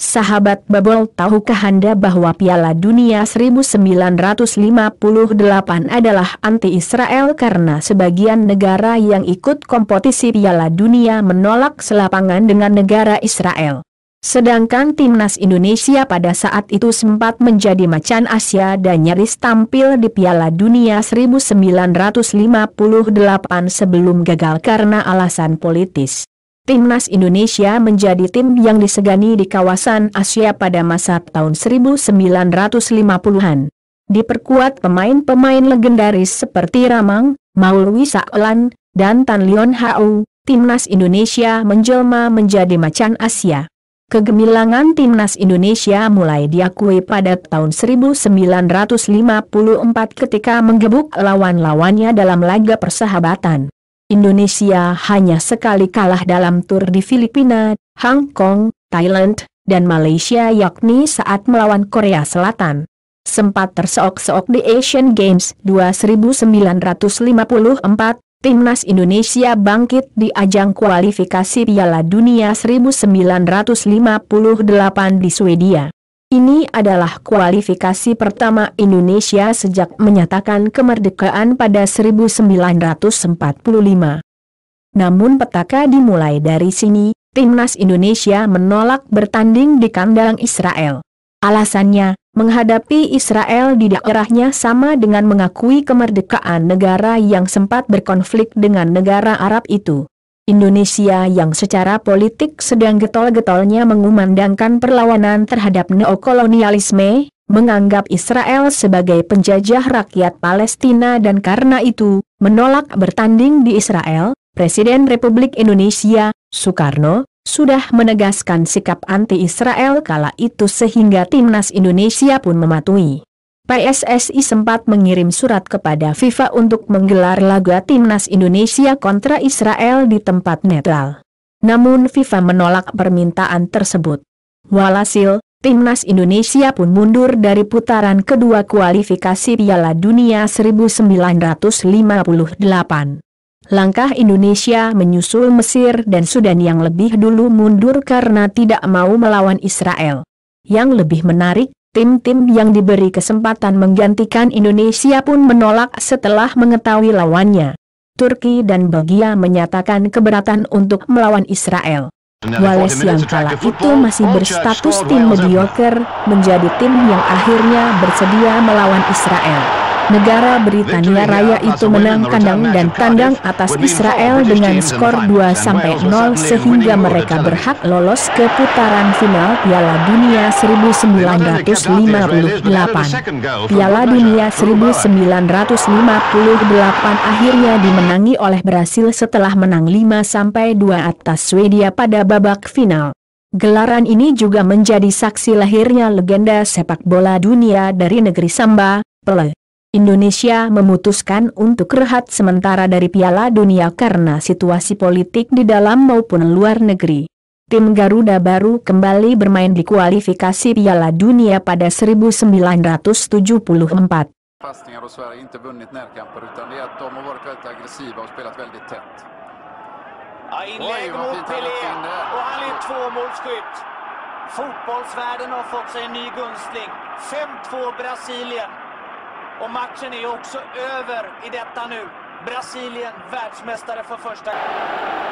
Sahabat Bubble, tahukah Anda bahwa Piala Dunia 1958 adalah anti-Israel karena sebagian negara yang ikut kompetisi Piala Dunia menolak selapangan dengan negara Israel. Sedangkan timnas Indonesia pada saat itu sempat menjadi macan Asia dan nyaris tampil di Piala Dunia 1958 sebelum gagal karena alasan politis. Timnas Indonesia menjadi tim yang disegani di kawasan Asia pada masa tahun 1950-an. Diperkuat pemain-pemain legendaris seperti Ramang, Maulwi Sa'lan, dan Tan Lyon Hau, timnas Indonesia menjelma menjadi macan Asia. Kegemilangan timnas Indonesia mulai diakui pada tahun 1954 ketika menggebuk lawan-lawannya dalam laga persahabatan. Indonesia hanya sekali kalah dalam tur di Filipina, Hong Kong, Thailand, dan Malaysia yakni saat melawan Korea Selatan. Sempat terseok-seok di Asian Games 1954, timnas Indonesia bangkit di ajang kualifikasi Piala Dunia 1958 di Swedia. Ini adalah kualifikasi pertama Indonesia sejak menyatakan kemerdekaan pada 1945. Namun petaka dimulai dari sini, timnas Indonesia menolak bertanding di kandang Israel. Alasannya, menghadapi Israel di daerahnya sama dengan mengakui kemerdekaan negara yang sempat berkonflik dengan negara Arab itu. Indonesia yang secara politik sedang getol-getolnya mengumandangkan perlawanan terhadap neokolonialisme, menganggap Israel sebagai penjajah rakyat Palestina dan karena itu, menolak bertanding di Israel. Presiden Republik Indonesia, Soekarno, sudah menegaskan sikap anti-Israel kala itu sehingga timnas Indonesia pun mematuhi. PSSI sempat mengirim surat kepada FIFA untuk menggelar laga timnas Indonesia kontra Israel di tempat netral. Namun FIFA menolak permintaan tersebut. Walhasil, timnas Indonesia pun mundur dari putaran kedua kualifikasi Piala Dunia 1958. Langkah Indonesia menyusul Mesir dan Sudan yang lebih dulu mundur karena tidak mau melawan Israel. Yang lebih menarik, tim-tim yang diberi kesempatan menggantikan Indonesia pun menolak setelah mengetahui lawannya. Turki dan Belgia menyatakan keberatan untuk melawan Israel. Wales yang kala itu masih berstatus tim mediocre, menjadi tim yang akhirnya bersedia melawan Israel. Negara Britania Raya itu menang kandang dan tandang atas Israel dengan skor 2-0 sehingga mereka berhak lolos ke putaran final Piala Dunia 1958. Piala Dunia 1958 akhirnya dimenangi oleh Brasil setelah menang 5-2 atas Swedia pada babak final. Gelaran ini juga menjadi saksi lahirnya legenda sepak bola dunia dari negeri Samba, Pelé. Indonesia memutuskan untuk rehat sementara dari Piala Dunia karena situasi politik di dalam maupun luar negeri. Tim Garuda baru kembali bermain di kualifikasi Piala Dunia pada 1974. Passningar och Sverige inte vunnit närkamper utan det är att de har varit väldigt aggressiva och spelat väldigt tätt. Inlägg mot Pelé och han är tvåmålsskytt. Fotbollsvärlden har fått sig en ny gunstling. 5-2 Brasilien. Och matchen är också över i detta nu. Brasilien världsmästare för första gången.